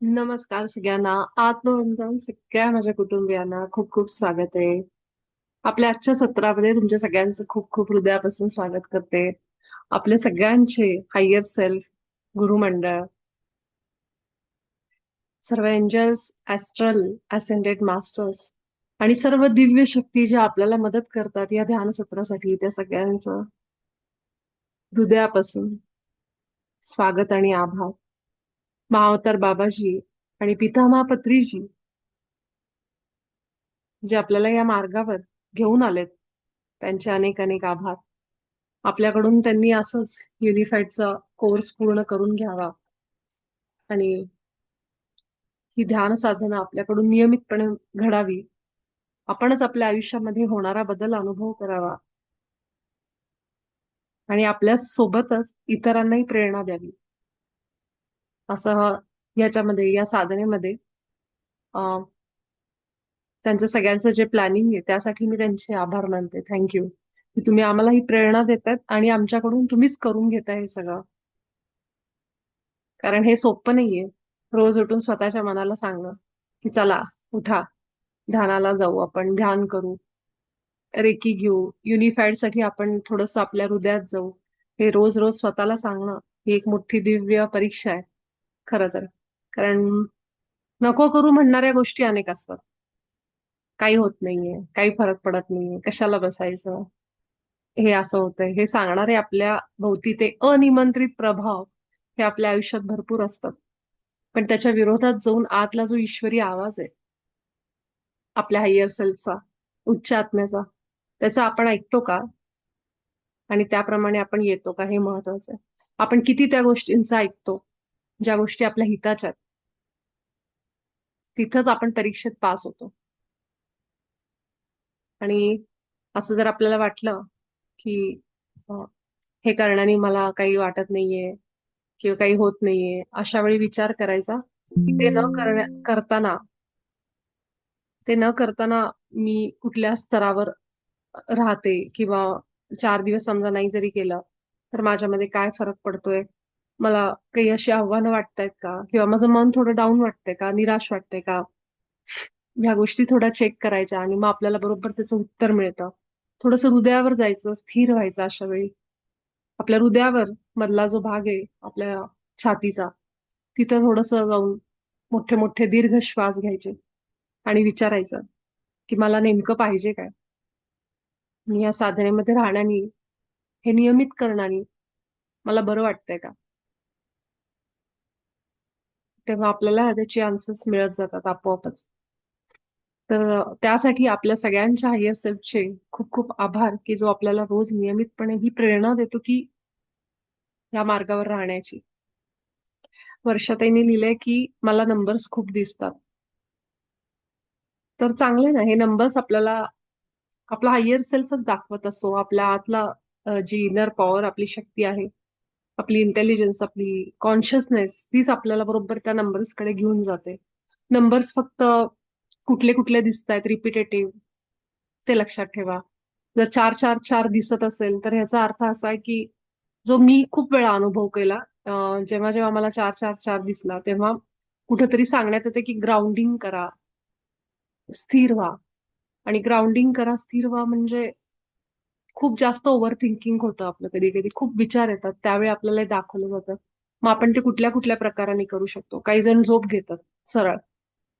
नमस्कार सगळ्यांना. आत्मवंदन सगळ्या माझ्या कुटुंबियांना खूप खूप स्वागत आहे. आपल्या आजच्या सत्रामध्ये तुमच्या सगळ्यांचं खूप खूप हृदयापासून स्वागत करते. आपले सगळ्यांचे हायर सेल्फ, गुरुमंडळ, सर्व एंजल्स, ऍस्ट्रल, असेंडेड मास्टर्स आणि सर्व दिव्य शक्ती ज्या आपल्याला मदत करतात या ध्यान सत्रासाठी, त्या सगळ्यांचं हृदयापासून स्वागत आणि आभार. महाअवतार बाबाजी आणि पितामहा पत्रीजी जे आपल्याला या मार्गावर घेऊन आलेत, त्यांचे अनेक अनेक आभार. आपल्याकडून त्यांनी असंच युनिफाईडचा कोर्स पूर्ण करून घ्यावा आणि ही ध्यान साधना आपल्याकडून नियमितपणे घडावी. आपणच आपल्या आयुष्यामध्ये होणारा बदल अनुभव करावा आणि आपल्या सोबतच इतरांनाही प्रेरणा द्यावी. असं याच्यामध्ये या साधनेमध्ये अं, त्यांचं सगळ्यांचं जे प्लॅनिंग आहे त्यासाठी मी त्यांचे आभार मानते. थँक्यू की तुम्ही आम्हाला ही प्रेरणा देतात आणि आमच्याकडून तुम्हीच करून घेताय हे सगळं. कारण हे सोपं नाहीये. रोज उठून स्वतःच्या मनाला सांगणं की चला, उठा, ध्यानाला जाऊ, आपण ध्यान करू, रेकी घेऊ, युनिफाईड साठी आपण थोडस आपल्या हृदयात जाऊ. हे रोज रोज स्वतःला सांगणं ही एक मोठी दिव्य परीक्षा आहे खरं तर. कारण नको करू म्हणणाऱ्या गोष्टी अनेक असतात. काही होत नाहीये, काही फरक पडत नाहीये, कशाला बसायचं, हे असं होतंय, हे सांगणारे आपल्या भोवती ते अनिमंत्रित प्रभाव हे आपल्या आयुष्यात भरपूर असतात. पण त्याच्या विरोधात जाऊन आतला जो ईश्वरी आवाज आहे, आपल्या हायर सेल्फचा, उच्च आत्म्याचा, त्याचा आपण ऐकतो का? आणि त्याप्रमाणे आपण येतो का, हे महत्वाचं आहे. आपण किती त्या गोष्टींचा ऐकतो ज्या गोष्टी आपल्या हिताच्या आहेत. तिथंच आपण परीक्षेत पास होतो. आणि असं जर आपल्याला वाटलं की अं, हे करण्याने मला काही वाटत नाहीये किंवा काही होत नाहीये, अशा वेळी विचार करायचा की ते न करताना मी कुठल्या स्तरावर राहते किंवा 4 दिवस समजा नाही जरी केलं तर माझ्यामध्ये काय फरक पडतोय. मला काही अशी आव्हानं वाटतायत का, किंवा माझं मन थोडं डाऊन वाटतंय का, निराश वाटतंय का, ह्या गोष्टी थोड्या चेक करायच्या आणि मग आपल्याला बरोबर त्याचं उत्तर मिळतं. थोडंसं हृदयावर जायचं, स्थिर व्हायचं अशा वेळी. आपल्या हृदयावर मधला जो भाग आहे आपल्या छातीचा, तिथं थोडंसं जाऊन मोठे मोठे दीर्घ श्वास घ्यायचे आणि विचारायचं की मला नेमकं पाहिजे काय. मी या साधनेमध्ये राहण्याने, हे नियमित करण्याने मला बरं वाटतंय का. तेव्हा आपल्याला त्याची आन्सर्स मिळत जातात आपोआपच. तर त्यासाठी आपल्या सगळ्यांच्या हायर सेल्फचे खूप खूप आभार की जो आपल्याला रोज नियमितपणे ही प्रेरणा देतो की या मार्गावर राहण्याची. वर्षाताईंनी लिहिलंय की मला नंबर्स खूप दिसतात. तर चांगले ना, हे नंबर्स आपल्याला आपला हायर सेल्फच दाखवत असतो. आपल्या आतला जी इनर पॉवर, आपली शक्ती आहे, आपली इंटेलिजन्स, आपली कॉन्शियसनेस, तीच आपल्याला बरोबर त्या नंबर्स कडे घेऊन जाते. नंबर्स फक्त कुठले कुठले दिसत आहेत रिपिटेटिव्ह, ते लक्षात ठेवा. जर 444 दिसत असेल तर ह्याचा अर्थ असा आहे की, जो मी खूप वेळा अनुभव केला, जेव्हा जेव्हा मला 444 दिसला तेव्हा कुठेतरी सांगण्यात येते की ग्राउंडिंग करा, स्थिर व्हा. आणि ग्राउंडिंग करा, स्थिर व्हा म्हणजे खूप जास्त ओव्हर थिंकिंग होतं आपलं, कधी कधी खूप विचार येतात, त्यावेळी आपल्याला हे दाखवलं जातं. मग आपण ते कुठल्या कुठल्या प्रकाराने करू शकतो. काही जण झोप घेतात सरळ.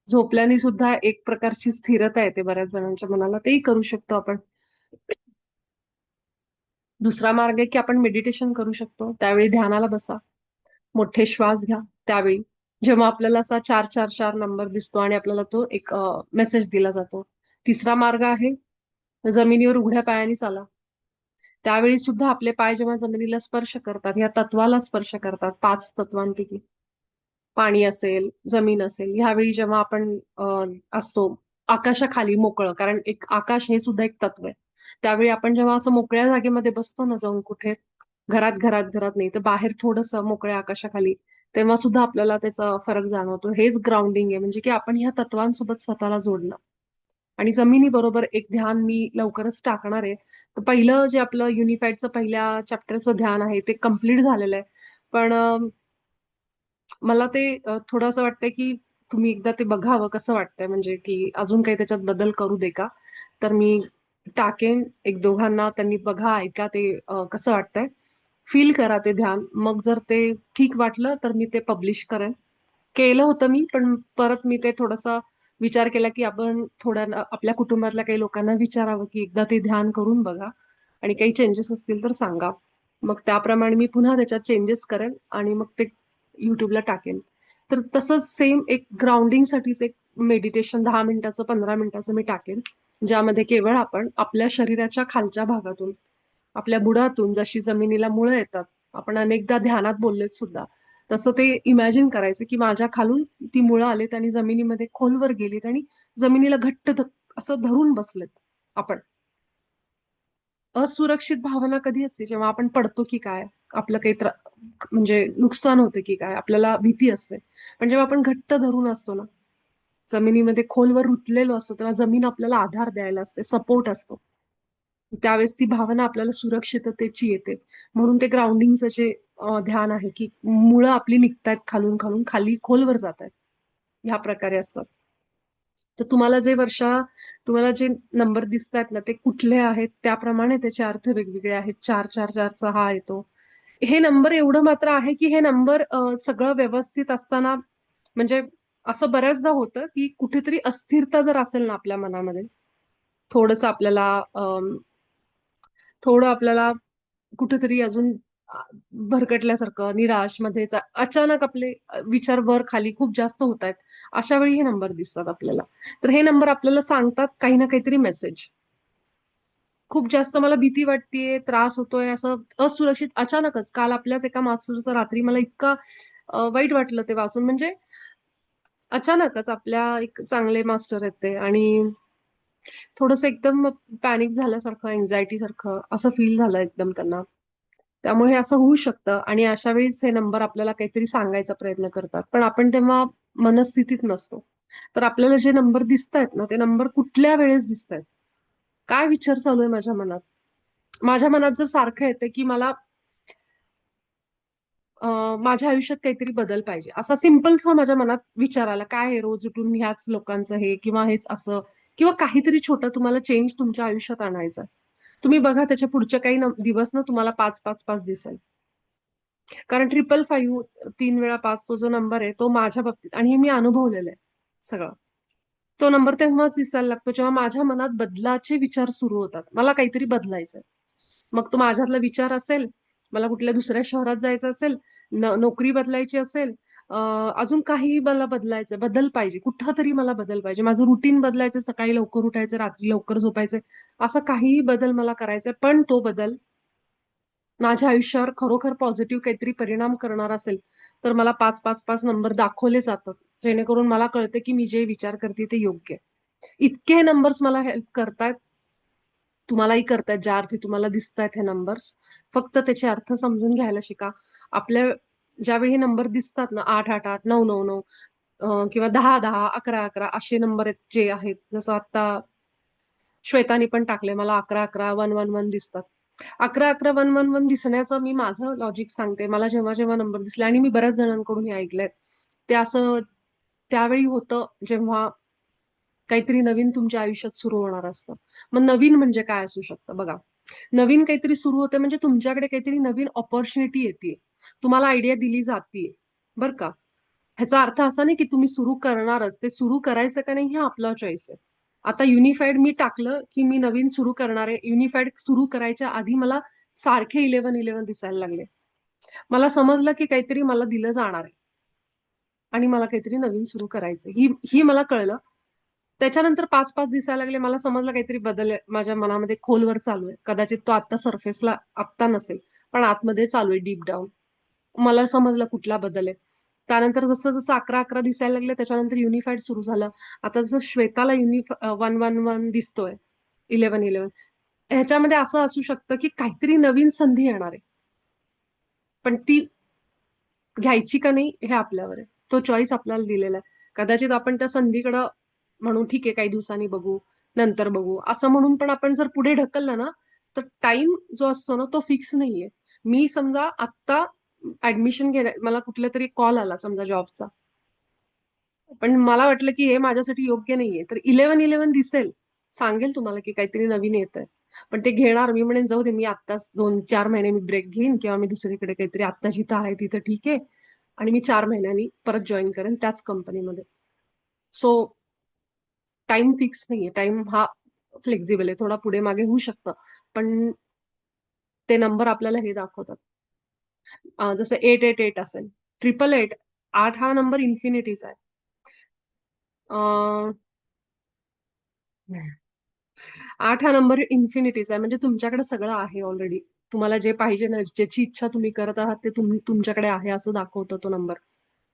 झोपल्याने सुद्धा एक प्रकारची स्थिरता येते बऱ्याच जणांच्या मनाला, तेही करू शकतो आपण. दुसरा मार्ग आहे की आपण मेडिटेशन करू शकतो. त्यावेळी ध्यानाला बसा, मोठे श्वास घ्या. त्यावेळी जेव्हा आपल्याला असा 444 नंबर दिसतो आणि आपल्याला तो एक मेसेज दिला जातो. तिसरा मार्ग आहे, जमिनीवर उघड्या पायाने चाला. त्यावेळी सुद्धा आपले पाय जेव्हा जमिनीला स्पर्श करतात, या तत्वाला स्पर्श करतात, 5 तत्वांपैकी पाणी असेल, जमीन असेल, ह्यावेळी जेव्हा आपण असतो आकाशाखाली मोकळं, कारण एक आकाश हे सुद्धा एक तत्व आहे. त्यावेळी आपण जेव्हा असं मोकळ्या जागेमध्ये बसतो ना, जाऊन कुठे घरात घरात घरात नाही तर बाहेर थोडस मोकळ्या आकाशाखाली, तेव्हा सुद्धा आपल्याला त्याचा फरक जाणवतो. हेच ग्राउंडिंग आहे, म्हणजे की आपण ह्या तत्वांसोबत स्वतःला जोडणं. आणि जमिनी बरोबर एक ध्यान मी लवकरच टाकणार आहे. तर पहिलं जे आपलं युनिफाईडचं पहिल्या चॅप्टरचं ध्यान आहे ते कम्प्लीट झालेलं आहे. पण मला ते थोडं असं वाटतंय की तुम्ही एकदा ते बघावं कसं वाटतंय, म्हणजे की अजून काही त्याच्यात बदल करू दे का. तर मी टाकेन एक दोघांना, त्यांनी बघा ऐका ते कसं वाटतंय, फील करा ते ध्यान. मग जर ते ठीक वाटलं तर मी ते पब्लिश करेन. केलं होतं मी, पण परत मी ते थोडंसं विचार केला की आपण थोड्या आपल्या कुटुंबातल्या काही लोकांना विचारावं की एकदा ते ध्यान करून बघा आणि काही चेंजेस असतील तर सांगा. मग त्याप्रमाणे मी पुन्हा त्याच्यात चेंजेस करेन आणि मग ते युट्यूबला टाकेन. तर तसंच सेम एक ग्राउंडिंगसाठीच एक मेडिटेशन 10 मिनिटाचं 15 मिनिटाचं मी टाकेन, ज्यामध्ये केवळ आपण आपल्या शरीराच्या खालच्या भागातून, आपल्या बुडातून जशी जमिनीला मुळं येतात, आपण अनेकदा ध्यानात बोललेत सुद्धा, तसं ते इमॅजिन करायचं की माझ्या खालून ती मुळं आलीत आणि जमिनीमध्ये खोलवर गेलीत आणि जमिनीला घट्ट असं धरून बसलेत आपण. असुरक्षित भावना कधी असते जेव्हा आपण पडतो की काय, आपलं काही म्हणजे नुकसान होते की काय, आपल्याला भीती असते. पण जेव्हा आपण घट्ट धरून असतो ना, जमिनीमध्ये खोलवर रुतलेलो असतो, तेव्हा जमीन आपल्याला आधार द्यायला असते, सपोर्ट असतो. त्यावेळेस ती भावना आपल्याला सुरक्षिततेची येते. म्हणून ते ग्राउंडिंगचं जे ध्यान आहे की मुळं आपली निघतायत खालून खालून खाली खोलवर जात आहेत, ह्या प्रकारे असतात. तर तुम्हाला जे नंबर दिसतायत ना, ते कुठले आहेत त्याप्रमाणे त्याचे अर्थ वेगवेगळे आहेत. 444चा हा येतो. हे नंबर एवढं मात्र आहे की हे नंबर सगळं व्यवस्थित असताना, म्हणजे असं बऱ्याचदा होतं की कुठेतरी अस्थिरता जर असेल ना आपल्या मनामध्ये, थोडंसं आपल्याला थोडं आपल्याला कुठेतरी अजून अ, भरकटल्यासारखं, निराश मध्येच अचानक आपले विचार वर खाली खूप जास्त होत आहेत. अशा वेळी हे नंबर दिसतात आपल्याला. तर हे नंबर आपल्याला सांगतात काही ना काहीतरी मेसेज. खूप जास्त मला भीती वाटतेय, त्रास होतोय, असं असुरक्षित अचानकच. काल आपल्याच एका मास्टरचं रात्री मला इतका वाईट वाटलं ते वाचून. म्हणजे अचानकच आपल्या एक चांगले मास्टर आहेत ते, आणि थोडंसं एकदम पॅनिक झाल्यासारखं, एन्झायटी सारखं असं फील झालं एकदम त्यांना. त्यामुळे हे असं होऊ शकतं आणि अशा वेळीच हे नंबर आपल्याला काहीतरी सांगायचा प्रयत्न करतात. पण आपण तेव्हा मनस्थितीत नसतो. तर आपल्याला जे नंबर दिसतायत ना, ते नंबर कुठल्या वेळेस दिसतायत? काय विचार चालू आहे माझ्या मनात? माझ्या मनात जर सारखं येतंय की मला माझ्या आयुष्यात काहीतरी बदल पाहिजे. असा सिंपलसा माझ्या मनात विचार आला. काय आहे रोज उठून ह्याच लोकांचं हे किंवा हेच असं, किंवा काहीतरी छोटं तुम्हाला चेंज तुमच्या आयुष्यात आणायचा. तुम्ही बघा त्याच्या पुढचे काही दिवस ना तुम्हाला 5-5-5 दिसेल. कारण 555 3 वेळा 5 तो जो नंबर आहे तो माझ्या बाबतीत, आणि हे मी अनुभवलेलं आहे सगळं. तो नंबर तेव्हाच दिसायला लागतो जेव्हा माझ्या मनात बदलाचे विचार सुरू होतात. मला काहीतरी बदलायचंय. मग तो माझ्यातला विचार असेल, मला कुठल्या दुसऱ्या शहरात जायचं असेल, नोकरी बदलायची असेल, अ, अजून काहीही मला बदलायचंय, बदल पाहिजे. कुठंतरी मला बदल पाहिजे. माझं रुटीन बदलायचं, सकाळी लवकर उठायचं, रात्री लवकर झोपायचंय. असा काहीही बदल मला करायचाय. पण तो बदल माझ्या आयुष्यावर खरोखर पॉझिटिव्ह काहीतरी परिणाम करणार असेल, तर मला 5-5-5 नंबर दाखवले जातात. जेणेकरून मला कळतं की मी जे विचार करते ते योग्य आहे. इतके नंबर्स मला हेल्प करतायत. तुम्हालाही करतायत, ज्या अर्थी तुम्हाला दिसतायत हे नंबर्स. फक्त त्याचे अर्थ समजून घ्यायला शिका. आपल्या ज्यावेळी हे नंबर दिसतात ना, 8-8-8, 9-9-9, किंवा 10-10, 11-11 असे नंबर आहेत जे आहेत. जसं आता श्वेतानी पण टाकले, मला 11-11, 1-1-1 दिसतात. 11-11, 1-1-1 दिसण्याचं मी माझं लॉजिक सांगते. मला जेव्हा जेव्हा नंबर दिसले, आणि मी बऱ्याच जणांकडून हे ऐकलंय, ते असं त्यावेळी होतं जेव्हा काहीतरी नवीन तुमच्या आयुष्यात सुरू होणार असतं. मग नवीन म्हणजे काय असू शकतं बघा. नवीन काहीतरी सुरू होते म्हणजे तुमच्याकडे काहीतरी नवीन अपॉर्च्युनिटी येते. तुम्हाला आयडिया दिली जातीये. बरं का? ह्याचा अर्थ असा नाही की तुम्ही सुरू करणारच. ते सुरू करायचं का नाही हे आपला चॉईस आहे. आता युनिफाईड मी टाकलं की मी नवीन सुरू करणार आहे. युनिफाईड सुरू करायच्या आधी मला सारखे 11-11 दिसायला लागले. मला समजलं की काहीतरी मला दिलं जाणार आहे आणि मला काहीतरी नवीन सुरू करायचं. ही ही मला कळलं. त्याच्यानंतर 5-5 दिसायला लागले. मला समजलं काहीतरी बदल आहे माझ्या मनामध्ये खोलवर चालू आहे. कदाचित तो आत्ता सरफेसला आत्ता नसेल, पण आतमध्ये चालू आहे डीप डाऊन. मला समजलं कुठला बदल आहे. त्यानंतर जसं जसं 11-11 दिसायला लागले त्याच्यानंतर युनिफाईड सुरू झालं. आता जसं श्वेताला 1-1-1 दिसतोय, 11-11, ह्याच्यामध्ये असं असू शकतं की काहीतरी नवीन संधी येणार आहे. पण ती घ्यायची का नाही हे आपल्यावर आहे. तो चॉईस आपल्याला दिलेला आहे. कदाचित आपण त्या संधीकडं म्हणू ठीक आहे काही दिवसांनी बघू, नंतर बघू, असं म्हणून पण आपण जर पुढे ढकललं ना, तर टाइम जो असतो ना तो फिक्स नाहीये. मी समजा आत्ता ऍडमिशन मला कुठला तरी कॉल आला समजा जॉबचा, पण मला वाटलं की हे माझ्यासाठी योग्य नाहीये, तर 11-11 दिसेल, सांगेल तुम्हाला की काहीतरी नवीन येत आहे. पण ते घेणार मी म्हणेन जाऊ दे, मी आत्ताच 2-4 महिने मी ब्रेक घेईन किंवा मी दुसरीकडे काहीतरी आत्ता जिथं आहे तिथं ठीक आहे, आणि मी 4 महिन्यांनी परत जॉईन करेन त्याच कंपनीमध्ये. सो टाइम फिक्स नाहीये, टाइम हा फ्लेक्झिबल आहे, थोडा पुढे मागे होऊ शकतं. पण ते नंबर आपल्याला हे दाखवतात. जसं 888 असेल, 888, 8 हा नंबर इन्फिनिटीचा आहे. अं, 8 हा नंबर इन्फिनिटीचा आहे, म्हणजे तुमच्याकडे सगळं आहे ऑलरेडी. तुम्हाला जे पाहिजे ना, ज्याची इच्छा तुम्ही करत आहात ते तुमच्याकडे आहे असं दाखवतो तो नंबर.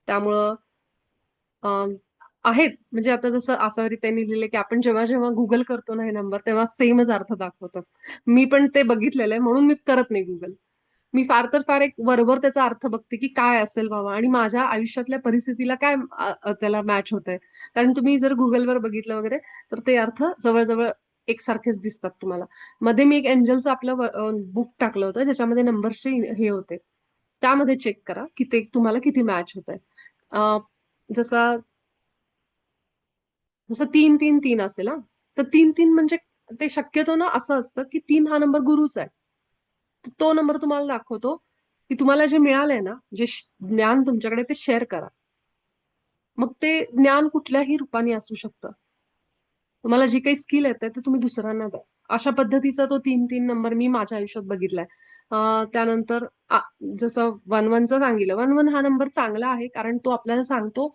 त्यामुळं अं, आहेत, म्हणजे आता जसं आसावरी त्यांनी लिहिले की आपण जेव्हा जेव्हा गुगल करतो ना हे नंबर, तेव्हा सेमच अर्थ दाखवतात. मी पण ते बघितलेलं आहे, म्हणून मी करत नाही गुगल. मी फार तर फार एक वरवर त्याचा अर्थ बघते की काय असेल बाबा, आणि माझ्या आयुष्यातल्या परिस्थितीला काय त्याला मॅच होत आहे. कारण तुम्ही जर गुगलवर बघितलं वगैरे, तर ते अर्थ जवळजवळ एकसारखेच दिसतात तुम्हाला. मध्ये मी एक एंजलचं आपलं बुक टाकलं होतं, ज्याच्यामध्ये नंबर्सचे हे होते. त्यामध्ये चेक करा की ते तुम्हाला किती मॅच होत आहे. जसा जसं 3-3-3 असेल ना, तर 3-3 म्हणजे ते शक्यतो ना असं असतं की 3 हा नंबर गुरुचा आहे. तर तो नंबर तुम्हाला दाखवतो की तुम्हाला जे मिळालंय ना, जे ज्ञान तुमच्याकडे, ते शेअर करा. मग ते ज्ञान कुठल्याही रूपाने असू शकतं. तुम्हाला जी काही स्किल येते ते तुम्ही दुसऱ्यांना द्या. अशा पद्धतीचा तो 3-3 नंबर मी माझ्या आयुष्यात बघितलाय. त्यानंतर जसं 1-1चं सांगितलं, 1-1 हा नंबर चांगला आहे, कारण तो आपल्याला सांगतो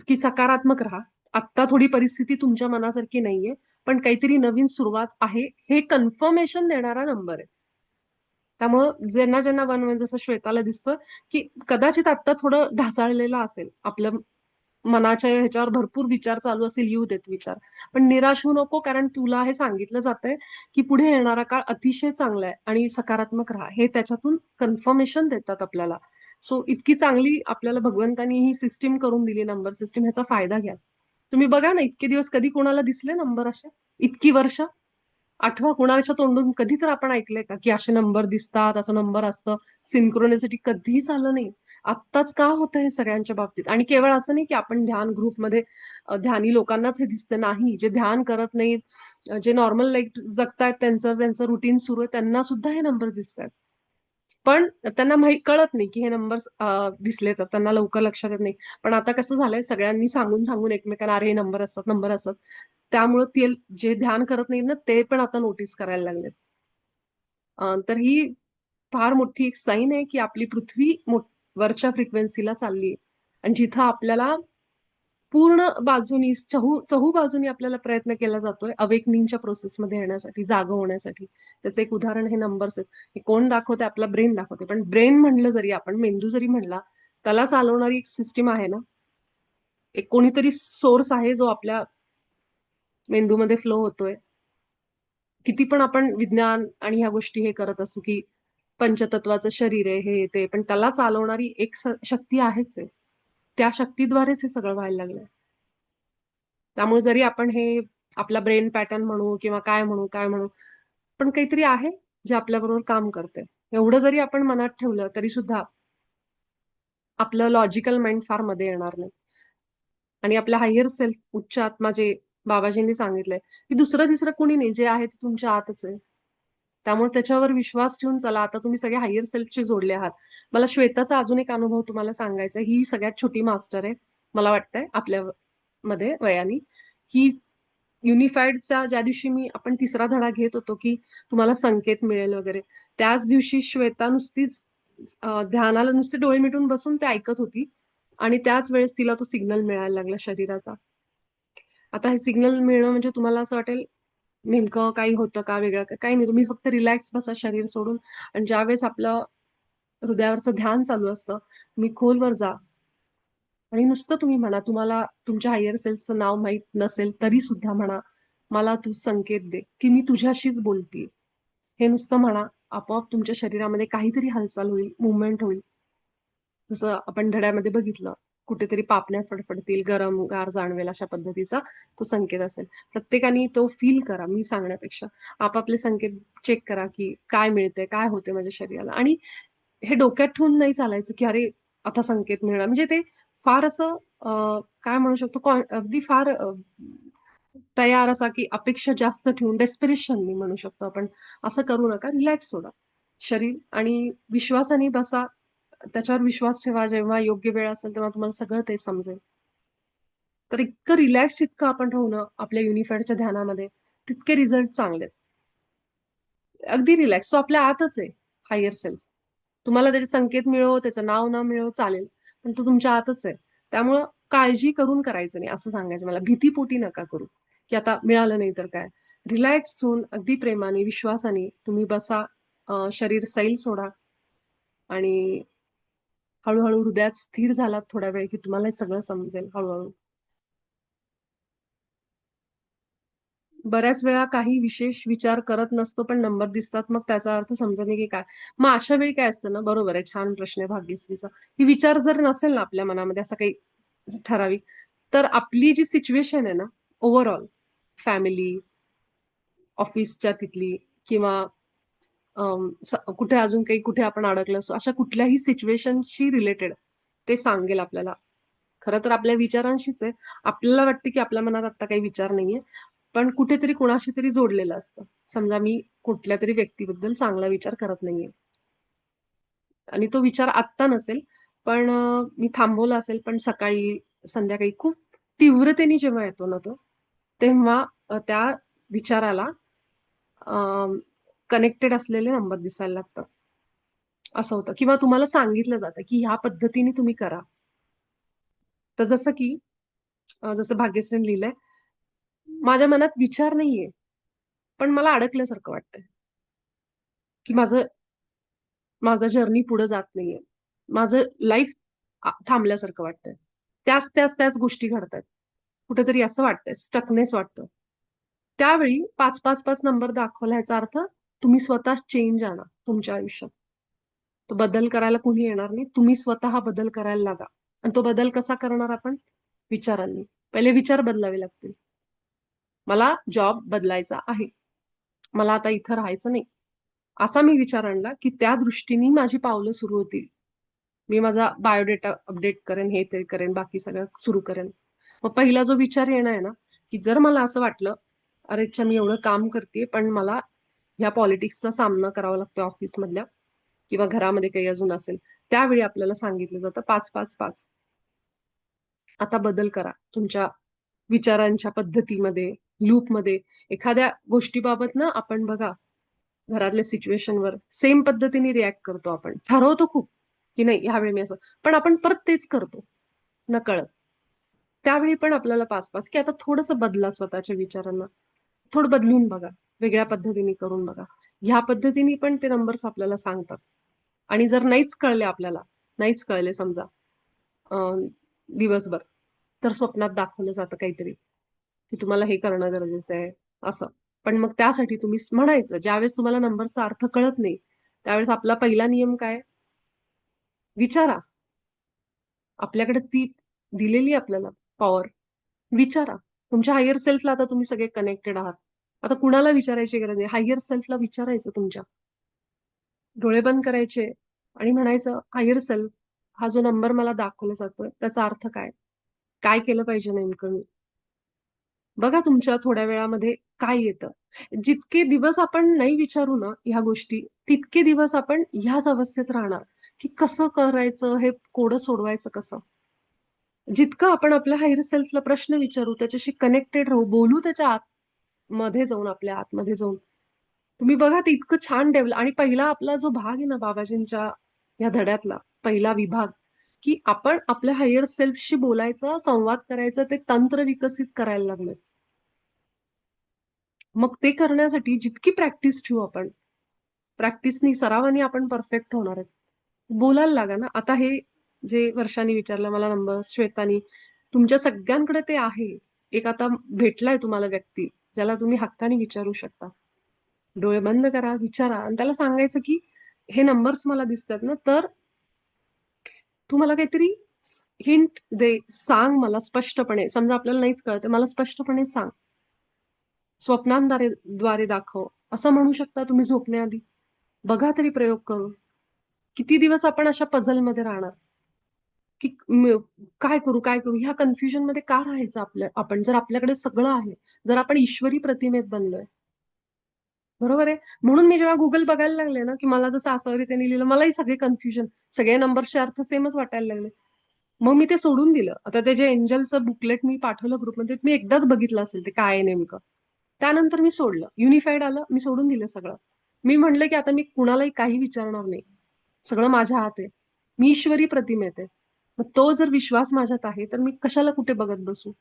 की सकारात्मक राहा. आत्ता थोडी परिस्थिती तुमच्या मनासारखी नाहीये, पण काहीतरी नवीन सुरुवात आहे, हे कन्फर्मेशन देणारा नंबर आहे. त्यामुळं ज्यांना ज्यांना 1-1 जसं श्वेताला दिसतोय, की कदाचित आत्ता थोडं ढासळलेलं असेल. आपलं मनाच्या ह्याच्यावर भरपूर विचार चालू असेल, येऊ देत विचार. पण निराश होऊ नको, कारण तुला हे सांगितलं जातंय, की पुढे येणारा काळ अतिशय चांगला आहे आणि सकारात्मक राहा. हे त्याच्यातून कन्फर्मेशन देतात आपल्याला. सो इतकी चांगली आपल्याला भगवंतानी ही सिस्टीम करून दिली, नंबर सिस्टीम, ह्याचा फायदा घ्या. तुम्ही बघा ना, इतके दिवस कधी कोणाला दिसले नंबर असे? इतकी वर्ष? आठवा, कुणाच्या तोंडून कधी तर आपण ऐकलंय का, की असे नंबर दिसतात, असं नंबर असतं? सिंक्रोनिसिटी कधीच आलं नाही. आत्ताच का होतं हे सगळ्यांच्या बाबतीत? आणि केवळ असं नाही की आपण ध्यान ग्रुपमध्ये ध्यानी लोकांनाच हे दिसतं, नाही. जे ध्यान करत नाहीत, जे नॉर्मल लाईफ जगतायत, त्यांचं त्यांचं रुटीन सुरू आहे, त्यांना सुद्धा हे नंबर दिसतात. पण त्यांना कळत नाही की हे नंबर्स दिसले तर त्यांना लवकर लक्षात येत नाही. पण आता कसं झालंय, सगळ्यांनी सांगून सांगून एकमेकांना, अरे हे नंबर असतात, नंबर असतात. त्यामुळे ते जे ध्यान करत नाहीत ना, ते पण आता नोटीस करायला लागलेत. तर ही फार मोठी एक साईन आहे की आपली पृथ्वी वरच्या फ्रिक्वेन्सीला चालली आहे. आणि जिथं आपल्याला पूर्ण बाजूनी, चहू बाजूनी आपल्याला प्रयत्न केला जातोय अवेकनिंगच्या प्रोसेसमध्ये येण्यासाठी, जागं होण्यासाठी. त्याचं एक उदाहरण हे नंबर्स आहेत. हे कोण दाखवते? आपला ब्रेन दाखवते. पण ब्रेन म्हणलं जरी आपण, मेंदू जरी म्हणला, त्याला चालवणारी एक सिस्टीम आहे ना, एक कोणीतरी सोर्स आहे जो आपल्या मेंदूमध्ये फ्लो होतोय. किती पण आपण विज्ञान आणि ह्या गोष्टी हे करत असू की पंचतत्वाचं शरीर आहे, हे ते, पण त्याला चालवणारी एक शक्ती आहेच आहे. त्या शक्तीद्वारेच हे सगळं व्हायला लागलंय. त्यामुळे जरी आपण हे आपला ब्रेन पॅटर्न म्हणू किंवा काय म्हणू, पण काहीतरी आहे जे आपल्याबरोबर काम करते. एवढं जरी आपण मनात ठेवलं तरी सुद्धा आपलं लॉजिकल माइंड फार मध्ये येणार नाही. आणि आपला हायर सेल्फ, उच्च आत्मा, जे बाबाजींनी सांगितलंय की दुसरं तिसरं कुणी नाही, जे आहे ते तुमच्या आतच आहे. त्यामुळे त्याच्यावर विश्वास ठेवून चला. आता तुम्ही सगळे हायर सेल्फशी जोडले आहात. मला श्वेताचा अजून एक अनुभव तुम्हाला सांगायचा आहे. ही सगळ्यात छोटी मास्टर आहे मला वाटतंय आपल्या मध्ये वयानी. ही युनिफाईडचा ज्या दिवशी आपण तिसरा धडा घेत होतो की तुम्हाला संकेत मिळेल वगैरे, त्याच दिवशी श्वेता नुसतीच ध्यानाला नुसते डोळे मिटून बसून ते ऐकत होती. आणि त्याच वेळेस तिला तो सिग्नल मिळायला लागला शरीराचा. आता हे सिग्नल मिळणं म्हणजे तुम्हाला असं वाटेल नेमकं काही होतं का, वेगळं का? काही नाही. तुम्ही फक्त रिलॅक्स बसा शरीर सोडून, आणि ज्यावेळेस आपलं हृदयावरचं ध्यान चालू असतं, तुम्ही खोलवर जा आणि नुसतं तुम्ही म्हणा, तुम्हाला तुमच्या हायर सेल्फचं नाव माहित नसेल तरी सुद्धा म्हणा, मला तू संकेत दे की मी तुझ्याशीच बोलतीये. हे नुसतं म्हणा, आपोआप तुमच्या शरीरामध्ये काहीतरी हालचाल होईल, मुवमेंट होईल. जसं आपण धड्यामध्ये बघितलं, कुठेतरी पापण्या फडफडतील, गरम गार जाणवेल, अशा पद्धतीचा तो संकेत असेल. प्रत्येकाने तो फील करा, मी सांगण्यापेक्षा. आपापले संकेत चेक करा की काय मिळतंय, काय होते माझ्या शरीराला. आणि हे डोक्यात ठेवून नाही चालायचं, की अरे आता संकेत मिळणार. म्हणजे ते फार असं काय म्हणू शकतो अगदी फार तयार असा, की अपेक्षा जास्त ठेवून डेस्पिरेशन मी म्हणू शकतो आपण. असं करू नका. रिलॅक्स सोडा. शरीर आणि विश्वासाने बसा. त्याच्यावर विश्वास ठेवा. जेव्हा योग्य वेळ असेल तेव्हा तुम्हाला सगळं ते समजेल. तर इतकं रिलॅक्स जितकं आपण राहू ना आपल्या युनिफाईडच्या ध्यानामध्ये, तितके रिझल्ट चांगले आहेत. अगदी रिलॅक्स. तो आपल्या आतच आहे, हायर सेल्फ. तुम्हाला त्याचे संकेत मिळो, त्याचं नाव न मिळो चालेल, पण तो तुमच्या आतच आहे. त्यामुळं काळजी करून करायचं नाही असं सांगायचं मला. भीतीपोटी नका करू, की आता मिळालं नाही तर काय. रिलॅक्स होऊन अगदी प्रेमाने, विश्वासाने तुम्ही बसा. शरीर सैल सोडा आणि हळू हृदयात स्थिर झालात थोड्या वेळ, की तुम्हाला हे सगळं समजेल हळू बऱ्याच वेळा काही विशेष विचार करत नसतो, पण नंबर दिसतात. मग त्याचा अर्थ समजणे की काय? मग अशा वेळी काय असतं ना, बरोबर आहे, छान प्रश्न आहे भाग्यश्रीचा, की विचार जर नसेल ना आपल्या मनामध्ये असं काही ठराविक, तर आपली जी सिच्युएशन आहे ना, ओव्हरऑल फॅमिली, ऑफिसच्या तिथली किंवा कुठे अजून काही कुठे आपण अडकलो असू, अशा कुठल्याही सिच्युएशनशी रिलेटेड ते सांगेल आपल्याला. खरं तर आपल्या विचारांशीच आहे. आपल्याला वाटतं की आपल्या मनात आत्ता काही विचार नाहीये, पण कुठेतरी कोणाशी तरी जोडलेलं असतं. समजा मी कुठल्यातरी व्यक्तीबद्दल चांगला विचार करत नाहीये आणि तो विचार आत्ता नसेल, पण मी थांबवला असेल, पण सकाळी, संध्याकाळी खूप तीव्रतेने जेव्हा येतो ना तो, तेव्हा त्या विचाराला कनेक्टेड असलेले नंबर दिसायला लागतात. असं होतं किंवा तुम्हाला सांगितलं जातं, की ह्या पद्धतीने तुम्ही करा. तर जसं की जसं भाग्यश्रीने लिहिलंय, माझ्या मनात विचार नाहीये, पण मला अडकल्यासारखं वाटतंय, की माझा जर्नी पुढे जात नाहीये. माझं लाईफ थांबल्यासारखं वाटतंय. त्याच गोष्टी घडतायत. कुठेतरी असं वाटतंय, स्टकनेस वाटतं. त्यावेळी 5-5-5 नंबर दाखवला ह्याचा अर्थ तुम्ही स्वतः चेंज आणा तुमच्या आयुष्यात. तो बदल करायला कुणी येणार नाही. तुम्ही स्वतः बदल करायला लागा. आणि तो बदल कसा करणार आपण? विचारांनी. पहिले विचार बदलावे लागतील. मला जॉब बदलायचा आहे. मला आता इथं राहायचं नाही. असा मी विचार आणला, की त्या दृष्टीने माझी पावलं सुरू होतील. मी माझा बायोडेटा अपडेट करेन, हे ते करेन, बाकी सगळं सुरू करेन. मग पहिला जो विचार येणं आहे ना, की जर मला असं वाटलं, अरे अच्छा मी एवढं काम करते, पण मला ह्या पॉलिटिक्सचा सामना करावा लागतो ऑफिसमधल्या किंवा घरामध्ये काही अजून असेल. त्यावेळी आपल्याला सांगितलं जातं 5-5-5. आता बदल करा तुमच्या विचारांच्या पद्धतीमध्ये, लूपमध्ये. एखाद्या गोष्टीबाबत ना आपण बघा, घरातल्या सिच्युएशनवर सेम पद्धतीने रिॲक्ट करतो आपण. ठरवतो खूप, की नाही ह्यावेळी मी असं. पण आपण परत तेच करतो, नकळत. त्यावेळी पण आपल्याला 5-5 की आता थोडंसं बदला स्वतःच्या विचारांना. थोडं बदलून बघा. वेगळ्या पद्धतीने करून बघा. ह्या पद्धतीने पण ते नंबर्स आपल्याला सांगतात. आणि जर नाहीच कळले आपल्याला, नाहीच कळले समजा दिवसभर, तर स्वप्नात दाखवलं जातं काहीतरी, की तुम्हाला हे करणं गरजेचं आहे, असं. पण मग त्यासाठी तुम्ही म्हणायचं, ज्यावेळेस तुम्हाला नंबरचा अर्थ कळत नाही, त्यावेळेस आपला पहिला नियम काय? विचारा. आपल्याकडे ती दिलेली आपल्याला पॉवर. विचारा. तुमच्या हायर सेल्फला आता तुम्ही सगळे कनेक्टेड आहात. आता कुणाला विचारायची गरज नाही. हायर सेल्फला विचारायचं तुमच्या. डोळे बंद करायचे आणि म्हणायचं, हायर सेल्फ, हा जो नंबर मला दाखवला जातोय, त्याचा अर्थ काय? काय केलं पाहिजे नेमकं मी? बघा तुमच्या थोड्या वेळामध्ये काय येतं. जितके दिवस आपण नाही विचारू ना ह्या गोष्टी, तितके दिवस आपण ह्याच अवस्थेत राहणार, की कसं करायचं, हे कोडं सोडवायचं कसं? जितकं आपण आपल्या हायर सेल्फला प्रश्न विचारू, त्याच्याशी कनेक्टेड राहू, बोलू त्याच्या आतमध्ये जाऊन, आपल्या आतमध्ये जाऊन. तुम्ही बघा ते इतकं छान डेव्हलप आणि पहिला आपला जो भाग आहे ना बाबाजींच्या या धड्यातला, पहिला विभाग, की आपण आपल्या हायर सेल्फशी बोलायचं, संवाद करायचं, ते तंत्र विकसित करायला लागलोय. मग ते करण्यासाठी जितकी प्रॅक्टिस ठेवू आपण, प्रॅक्टिसनी, सरावानी आपण परफेक्ट होणार आहेत. बोलायला लागा ना. आता हे जे वर्षांनी विचारलं मला नंबर, श्वेतानी, तुमच्या सगळ्यांकडे ते आहे. एक आता भेटलाय तुम्हाला व्यक्ती, ज्याला तुम्ही हक्काने विचारू शकता. डोळे बंद करा, विचारा आणि त्याला सांगायचं, की हे नंबर्स मला दिसतात ना, तर तू मला काहीतरी हिंट दे, सांग मला स्पष्टपणे. समजा आपल्याला नाहीच कळतंय, मला स्पष्टपणे सांग. स्वप्नांद्वारे दाखव, असं म्हणू शकता तुम्ही झोपण्याआधी. बघा तरी प्रयोग करून. किती दिवस आपण अशा पझलमध्ये राहणार की काय करू काय करू, ह्या कन्फ्युजन मध्ये का राहायचं आपण, जर आपल्याकडे सगळं आहे, जर आपण ईश्वरी प्रतिमेत बनलोय. बरोबर आहे. म्हणून मी जेव्हा गुगल बघायला लागले ना, की मला जसं आसावरी त्यांनी लिहिलं, मलाही सगळे कन्फ्युजन, सगळे नंबरचे अर्थ सेमच वाटायला लागले. मग मी ते सोडून दिलं. आता ते जे एंजलचं बुकलेट मी पाठवलं ग्रुपमध्ये, मी एकदाच बघितलं असेल ते काय आहे नेमकं. त्यानंतर मी सोडलं. युनिफाईड आलं, मी सोडून दिलं सगळं. मी म्हणलं की आता मी कुणालाही काही विचारणार नाही. सगळं माझ्या हात आहे. मी ईश्वरी प्रतिमेत आहे. मग तो जर विश्वास माझ्यात आहे, तर मी कशाला कुठे बघत बसू?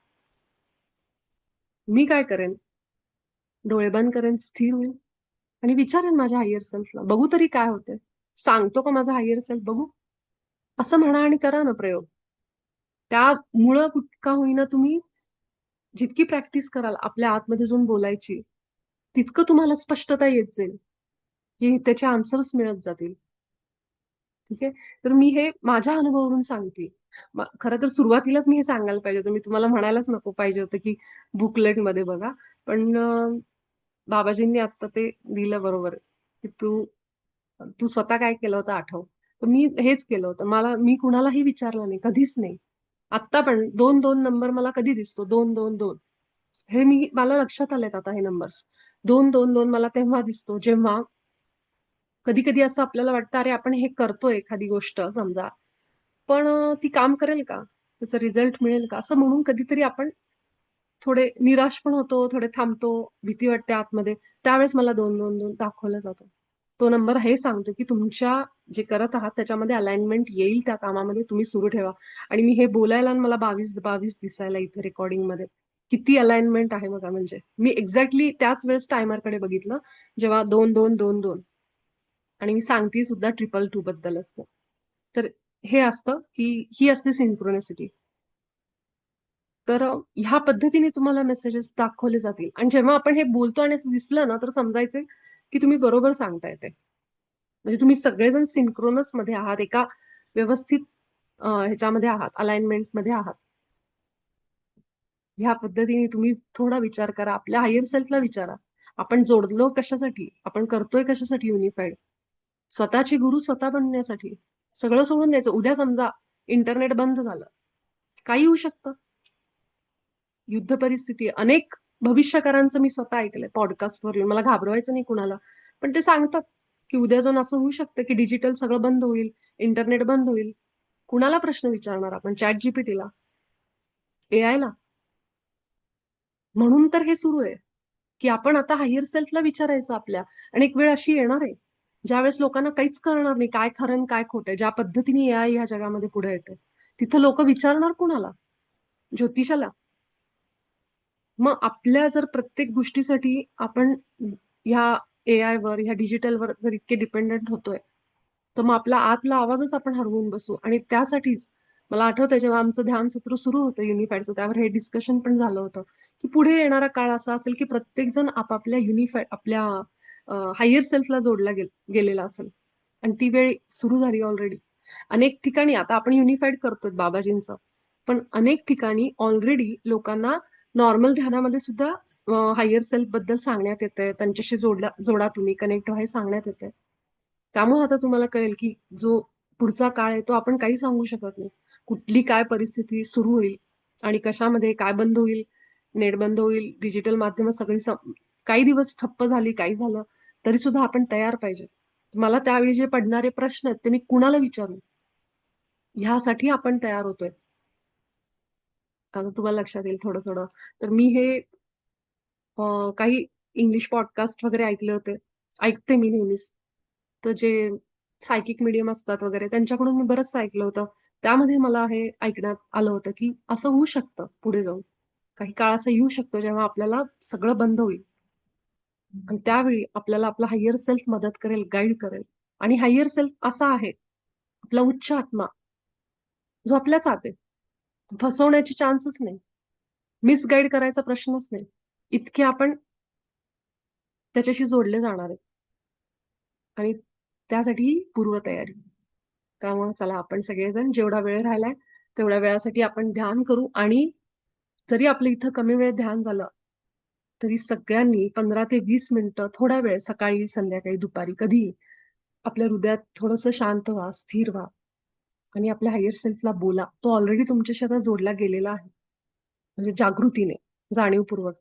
मी काय करेन? डोळे बंद करेन, स्थिर होईल आणि विचारेन माझ्या हायर सेल्फला, बघू तरी काय होतंय. सांगतो का माझा हायर सेल्फ बघू? असं म्हणा आणि करा ना प्रयोग. त्यामुळं का होईना तुम्ही जितकी प्रॅक्टिस कराल आपल्या आतमध्ये जाऊन बोलायची, तितकं तुम्हाला स्पष्टता येत जाईल, की त्याचे आन्सर्स मिळत जातील. ठीक आहे. तर मी हे माझ्या अनुभवावरून सांगते. खरं तर सुरुवातीलाच मी हे सांगायला पाहिजे होतं. मी तुम्हाला म्हणायलाच नको पाहिजे होतं, की बुकलेटमध्ये बघा. पण बाबाजींनी आता ते दिलं बरोबर, की तू तू स्वतः काय केलं होतं आठव. तर मी हेच केलं होतं. मी कुणालाही विचारलं नाही, कधीच नाही. आत्ता पण 2-2 नंबर मला कधी दिसतो? 2-2-2. हे मला लक्षात आलेत आता हे नंबर्स. 2-2-2 मला तेव्हा दिसतो, जेव्हा कधी-कधी असं आपल्याला वाटतं, अरे आपण हे करतोय एखादी गोष्ट समजा, पण ती काम करेल का? त्याचा रिझल्ट मिळेल का? असं म्हणून कधीतरी आपण थोडे निराश पण होतो, थोडे थांबतो, भीती वाटते आतमध्ये. त्यावेळेस मला 2-2-2 दाखवला जातो. तो नंबर हे सांगतो, की तुमच्या जे करत आहात त्याच्यामध्ये अलाइनमेंट येईल त्या कामामध्ये, तुम्ही सुरू ठेवा. आणि मी हे बोलायला आणि मला 22-22 दिसायला इथे रेकॉर्डिंगमध्ये. किती अलाइनमेंट आहे बघा म्हणजे. मी एक्झॅक्टली त्याच वेळेस टायमरकडे बघितलं, जेव्हा 2-2-2-2 आणि मी सांगते सुद्धा 222 बद्दल असतं. तर हे असतं, की ही असते सिंक्रोनिसिटी. तर ह्या पद्धतीने तुम्हाला मेसेजेस दाखवले जातील आणि जेव्हा आपण हे बोलतो आणि असं दिसलं ना, तर समजायचं की तुम्ही बरोबर सांगताय ते. म्हणजे तुम्ही सगळेजण सिंक्रोनस मध्ये आहात, एका व्यवस्थित ह्याच्यामध्ये आहात, अलाइनमेंट मध्ये आहात. ह्या पद्धतीने तुम्ही थोडा विचार करा, आपल्या हायर सेल्फला विचारा, आपण जोडलो कशासाठी, आपण करतोय कशासाठी युनिफाईड. स्वतःचे गुरु स्वतः बनण्यासाठी. सगळं सोडून द्यायचं. उद्या समजा इंटरनेट बंद झालं, काही होऊ शकतं. युद्ध परिस्थिती, अनेक भविष्यकारांचं मी स्वतः ऐकलंय पॉडकास्टवर येऊन. मला घाबरवायचं नाही कुणाला, पण ते सांगतात की उद्या जाऊन असं होऊ शकतं की डिजिटल सगळं बंद होईल, इंटरनेट बंद होईल. कुणाला प्रश्न विचारणार आपण? चॅट जीपीटीला? एआय ला? म्हणून तर हे सुरू आहे, की आपण आता हायर सेल्फला विचारायचं आपल्या. आणि एक वेळ अशी येणार आहे ज्यावेळेस लोकांना काहीच कळणार नाही, काय खरं आणि काय खोटं. ज्या पद्धतीने एआय ह्या जगामध्ये पुढे येते, तिथं लोक विचारणार कुणाला? ज्योतिषाला? मग आपल्या जर प्रत्येक गोष्टीसाठी आपण ह्या एआय वर, ह्या डिजिटल वर जर इतके डिपेंडंट होतोय, तर मग आपला आतला आवाजच आपण हरवून बसू. आणि त्यासाठीच मला आठवतंय जेव्हा आमचं ध्यान सत्र सुरू होतं युनिफाईडचं, त्यावर हे डिस्कशन पण झालं होतं, की पुढे येणारा काळ असा असेल की प्रत्येक जण आपापल्या आपल्या हायर सेल्फला जोडला गेलेला असेल. आणि ती वेळ सुरू झाली ऑलरेडी. अनेक ठिकाणी आता आपण युनिफाईड करतोय बाबाजींचं, पण अनेक ठिकाणी ऑलरेडी लोकांना नॉर्मल ध्यानामध्ये सुद्धा हायर सेल्फ बद्दल सांगण्यात येतंय, त्यांच्याशी जोडा तुम्ही, कनेक्ट व्हा हे सांगण्यात येतंय. त्यामुळे आता तुम्हाला कळेल की जो पुढचा काळ आहे तो आपण काही सांगू शकत नाही. कुठली काय परिस्थिती सुरू होईल आणि कशामध्ये काय बंद होईल, नेट बंद होईल, डिजिटल माध्यमं सगळी काही दिवस ठप्प झाली, काही झालं, तरी सुद्धा आपण तयार पाहिजे. मला त्यावेळी जे पडणारे प्रश्न आहेत ते मी कुणाला विचारू, ह्यासाठी आपण तयार होतोय. आता तुम्हाला लक्षात येईल थोडं थोडं. तर मी हे काही इंग्लिश पॉडकास्ट वगैरे ऐकले होते. ऐकते मी नेहमीच. तर जे सायकिक मीडियम असतात वगैरे त्यांच्याकडून मी बरंच ऐकलं होतं. त्यामध्ये मला हे ऐकण्यात आलं होतं, की असं होऊ शकतं पुढे जाऊन. काही काळ असा येऊ शकतो जेव्हा आपल्याला सगळं बंद होईल. आणि त्यावेळी आपल्याला आपला हायर सेल्फ मदत करेल, गाईड करेल. आणि हायर सेल्फ असा आहे, आपला उच्च आत्मा, जो आपल्याच आत आहे. फसवण्याचे चान्सच नाही. मिसगाईड करायचा प्रश्नच नाही. इतके आपण त्याच्याशी जोडले जाणार आहेत. आणि त्यासाठी पूर्वतयारी. त्यामुळे चला आपण सगळेजण जेवढा वेळ राहिलाय तेवढ्या वेळासाठी आपण ध्यान करू. आणि जरी आपलं इथं कमी वेळ ध्यान झालं, तरी सगळ्यांनी 15 ते 20 मिनिटं थोडा वेळ, सकाळी, संध्याकाळी, दुपारी, कधीही आपल्या हृदयात थोडंसं शांत व्हा, स्थिर व्हा आणि आपल्या हायर सेल्फला बोला. तो ऑलरेडी तुमच्याशी आता जोडला गेलेला आहे. म्हणजे जागृतीने, जाणीवपूर्वक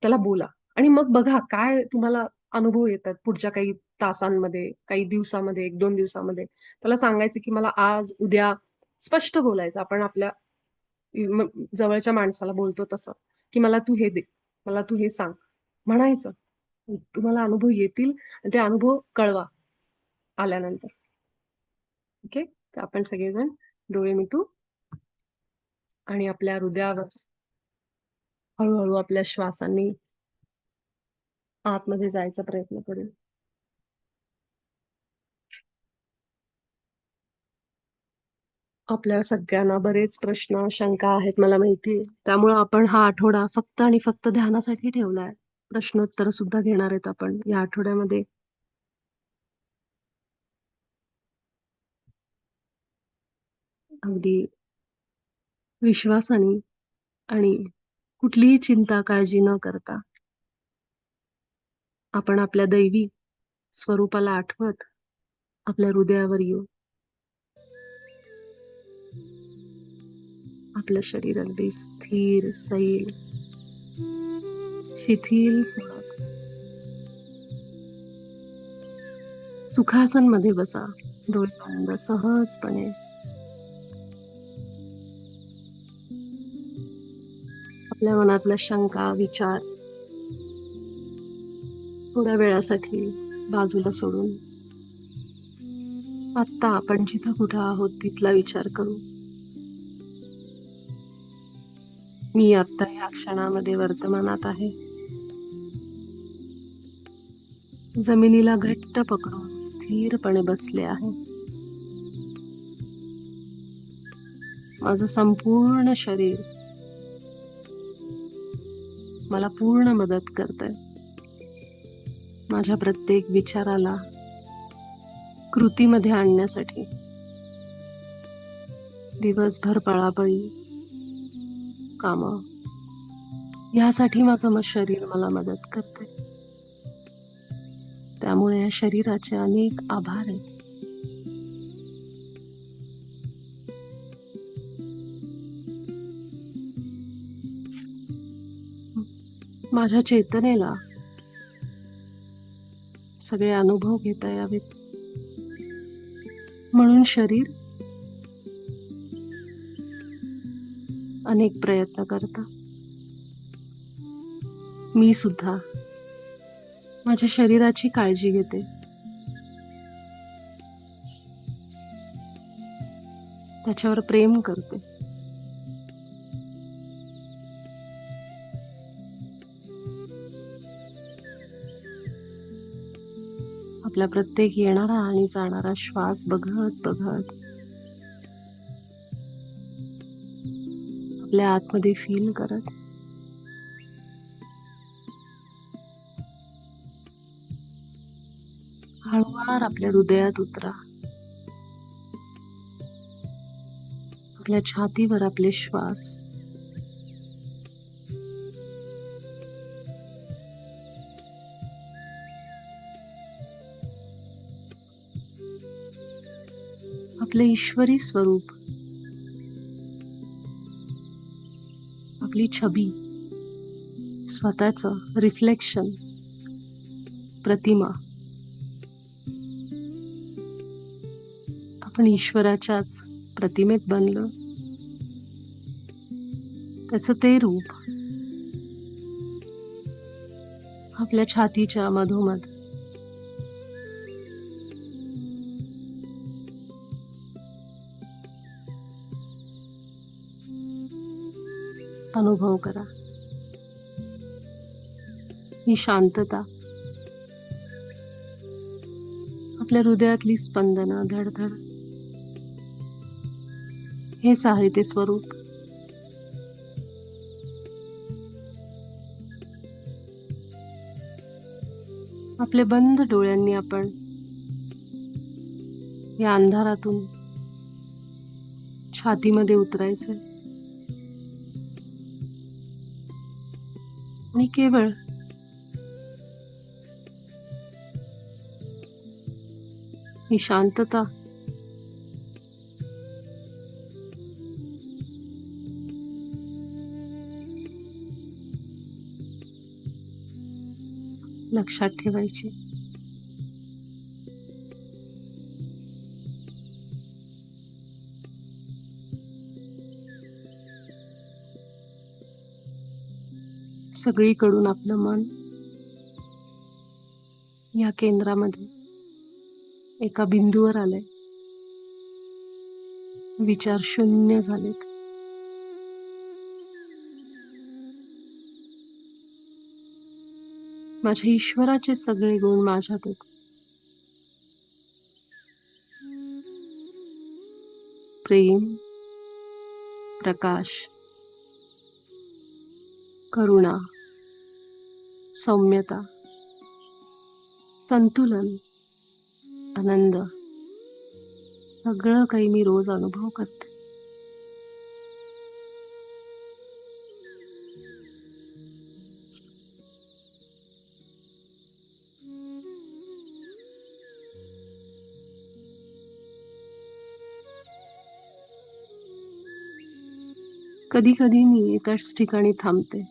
त्याला बोला आणि मग बघा काय तुम्हाला अनुभव येतात पुढच्या काही तासांमध्ये, काही दिवसामध्ये, 1-2 दिवसामध्ये. त्याला सांगायचं की मला आज, उद्या स्पष्ट बोलायचं. आपण आपल्या जवळच्या माणसाला बोलतो तसं, की मला तू हे दे, मला तू हे सांग. म्हणायचं. तुम्हाला अनुभव येतील आणि ते अनुभव कळवा आल्यानंतर. ओके? तर आपण सगळेजण डोळे मिटू आणि आपल्या हृदयावर हळू आपल्या श्वासांनी आतमध्ये जायचा प्रयत्न करू. आपल्या सगळ्यांना बरेच प्रश्न, शंका आहेत मला माहितीये. त्यामुळं आपण हा आठवडा फक्त आणि फक्त ध्यानासाठी ठेवलाय. प्रश्नोत्तर सुद्धा घेणार आहेत आपण या आठवड्यामध्ये. अगदी विश्वासाने आणि कुठलीही चिंता, काळजी न करता आपण आपल्या दैवी स्वरूपाला आठवत आपल्या हृदयावर येऊ. आपलं शरीर अगदी स्थिर, सैल, शिथिल होत सुखासनमध्ये बसा. डोळे बंद सहजपणे. आपल्या मनातल्या शंका, विचार थोड्या वेळासाठी बाजूला सोडून आत्ता आपण जिथं कुठं आहोत तिथला विचार करू. मी आत्ता या क्षणामध्ये वर्तमानात आहे. जमिनीला घट्ट पकडून स्थिरपणे बसले आहे. माझं संपूर्ण शरीर मला पूर्ण मदत करतंय. माझ्या प्रत्येक विचाराला कृतीमध्ये आणण्यासाठी. दिवसभर पळापळी, कामं यासाठी माझं शरीर मला मदत करते. त्यामुळे या शरीराचे अनेक आभार आहेत. माझ्या चेतनेला सगळे अनुभव घेता यावेत म्हणून शरीर अनेक प्रयत्न करतं. मी सुद्धा माझ्या शरीराची काळजी घेते. त्याच्यावर प्रेम करते. आपला प्रत्येक येणारा आणि जाणारा श्वास बघत बघत आपल्या आतमध्ये फील करत हळूवार आपल्या हृदयात उतरा. आपल्या छातीवर आपले श्वास आपले ईश्वरी स्वरूप, आपली छबी, स्वतःचं रिफ्लेक्शन, प्रतिमा आपण ईश्वराच्याच प्रतिमेत बनलो. त्याचं ते रूप आपल्या छातीच्या मधोमध अनुभव करा. ही शांतता, आपल्या हृदयातली स्पंदनं, धडधड हेच आहे ते स्वरूप. आपले बंद डोळ्यांनी आपण या अंधारातून छातीमध्ये उतरायचे आणि केवळ ही शांतता लक्षात ठेवायची. सगळीकडून आपलं मन या केंद्रामध्ये एका बिंदूवर आलंय. विचार शून्य झालेत. माझ्या ईश्वराचे सगळे गुण माझ्यात आहेत. प्रेम, प्रकाश, करुणा, सौम्यता, संतुलन, आनंद, सगळं काही मी रोज अनुभव करते. कधी कधी मी एकाच ठिकाणी थांबते.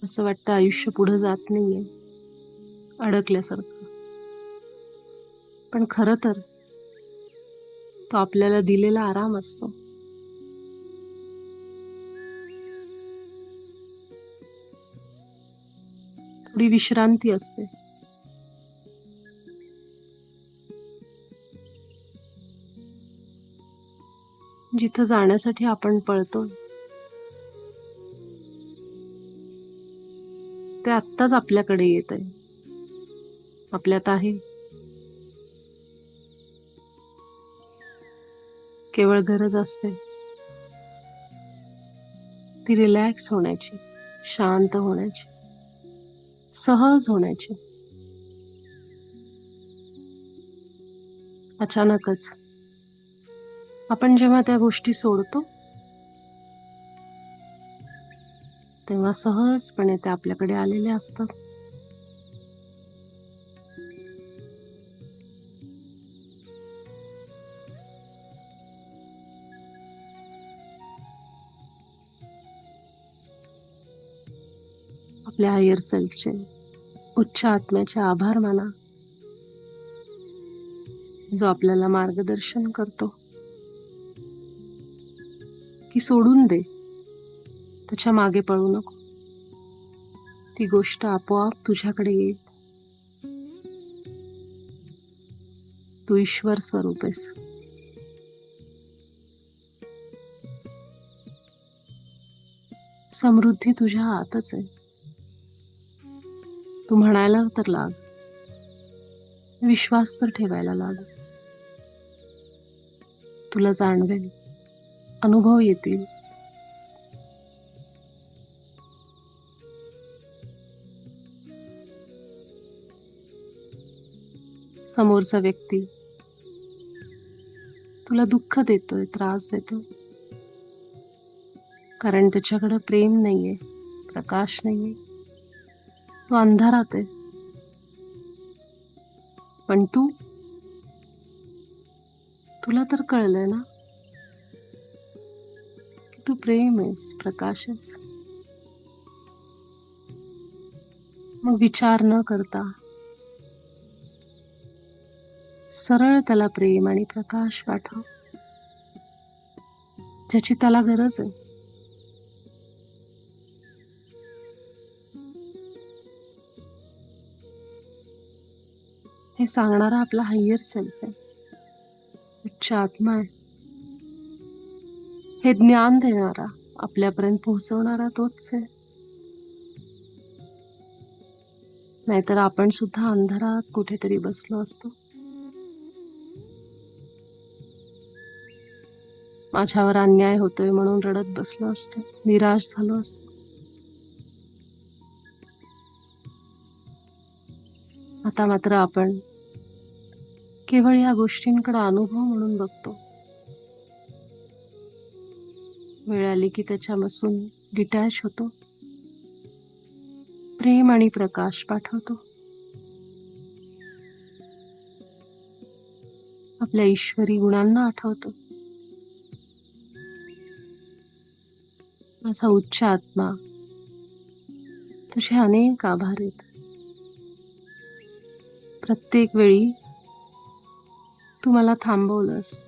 असं वाटतं आयुष्य पुढे जात नाहीये, अडकल्यासारखं. पण खरं तर तो आपल्याला दिलेला आराम असतो. थोडी विश्रांती असते. जिथं जाण्यासाठी आपण पळतो ते आत्ताच आपल्याकडे येत आहे, आपल्यात आहे. केवळ गरज असते ती रिलॅक्स होण्याची, शांत होण्याची, सहज होण्याची. अचानकच आपण जेव्हा त्या गोष्टी सोडतो तेव्हा सहजपणे त्या आपल्याकडे आलेल्या असतात. आपल्या हायर सेल्फचे, उच्च आत्म्याचे आभार माना, जो आपल्याला मार्गदर्शन करतो. की सोडून दे, त्याच्या मागे पळू नको. ती गोष्ट आपोआप तुझ्याकडे येईल. तू ईश्वर स्वरूप आहेस. समृद्धी तुझ्या आतच आहे. तू म्हणायला तर लाग, विश्वास तर ठेवायला लाग. तुला जाणवेल, अनुभव येतील. समोरचा व्यक्ती तुला दुःख देतोय, त्रास देतोय, कारण त्याच्याकडे प्रेम नाहीये, प्रकाश नाहीये. तो अंधारात आहे. पण तुला तर कळलंय ना की तू प्रेम आहेस, प्रकाश आहेस. मग विचार न करता सरळ त्याला प्रेम आणि प्रकाश पाठव, ज्याची त्याला गरज आहे. हे सांगणारा आपला हायर सेल्फ आहे, उच्च आत्मा आहे. हे ज्ञान देणारा, आपल्यापर्यंत पोहोचवणारा तोच आहे. नाहीतर आपण सुद्धा अंधारात कुठेतरी बसलो असतो. माझ्यावर अन्याय होतोय म्हणून रडत बसलो असतो, निराश झालो असतो. आता मात्र आपण केवळ या गोष्टींकडे अनुभव म्हणून बघतो. वेळ आली की त्याच्यापासून डिटॅच होतो, प्रेम आणि प्रकाश पाठवतो. आपल्या ईश्वरी गुणांना आठवतो. माझा उच्च आत्मा, तुझे अनेक आभार आहेत. प्रत्येक वेळी तू मला थांबवलंस,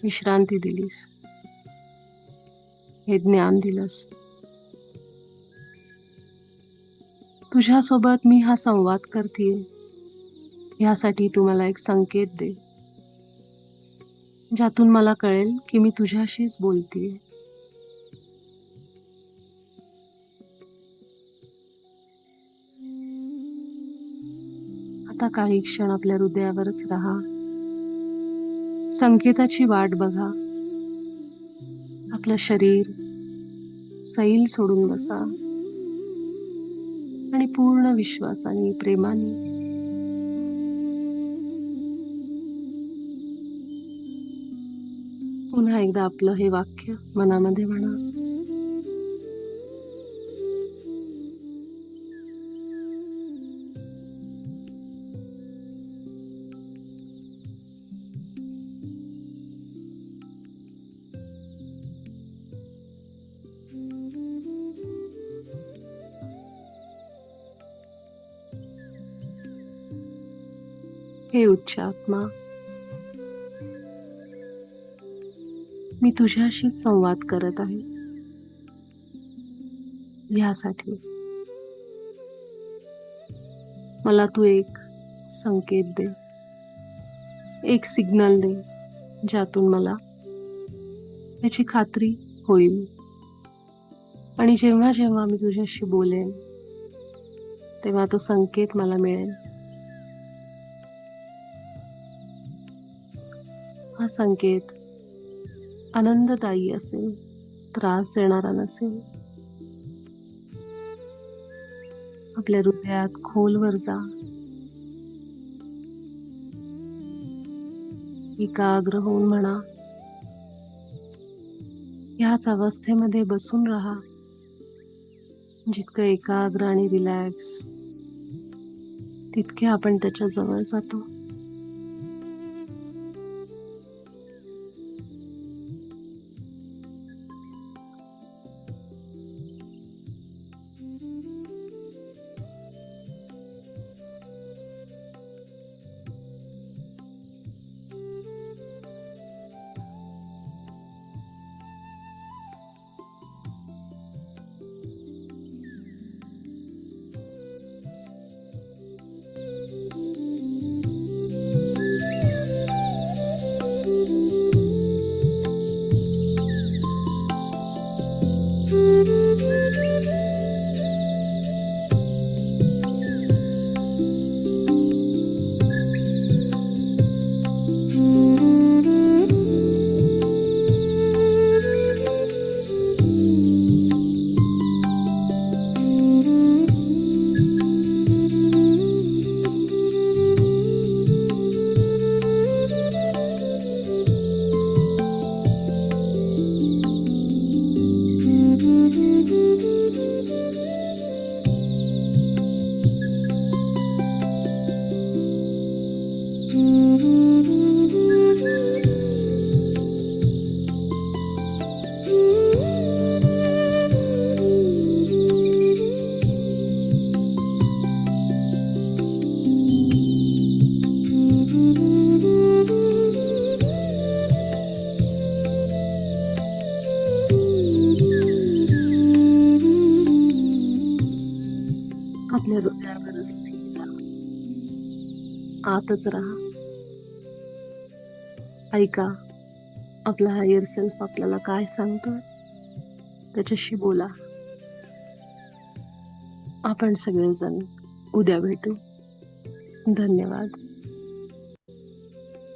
विश्रांती दिलीस, हे ज्ञान दिलंस. तुझ्यासोबत मी हा संवाद करतेय, ह्यासाठी तू मला एक संकेत दे, ज्यातून मला कळेल की मी तुझ्याशीच बोलतेय. आता काही क्षण आपल्या हृदयावरच राहा, संकेताची वाट बघा. आपलं शरीर सैल सोडून बसा आणि पूर्ण विश्वासाने, प्रेमाने पुन्हा एकदा आपलं हे वाक्य मनामध्ये म्हणा. हे उच्च आत्मा, मी तुझ्याशी संवाद करत आहे. ह्यासाठी मला तू एक संकेत दे, एक सिग्नल दे, ज्यातून मला याची खात्री होईल. आणि जेव्हा जेव्हा मी तुझ्याशी बोलेन, तेव्हा तो संकेत मला मिळेल. हा संकेत आनंददायी असेल, त्रास देणारा नसेल. आपल्या हृदयात खोलवर जा, एकाग्र होऊन म्हणा. ह्याच अवस्थेमध्ये बसून राहा. जितकं एकाग्र आणि रिलॅक्स, तितके आपण त्याच्या जवळ जातो. आपल्या हृदयावर स्थिर राहा, आतच राहा. ऐका, आपला हायर सेल्फ आपल्याला काय सांगतोय, त्याच्याशी बोला. आपण सगळेजण उद्या भेटू. धन्यवाद.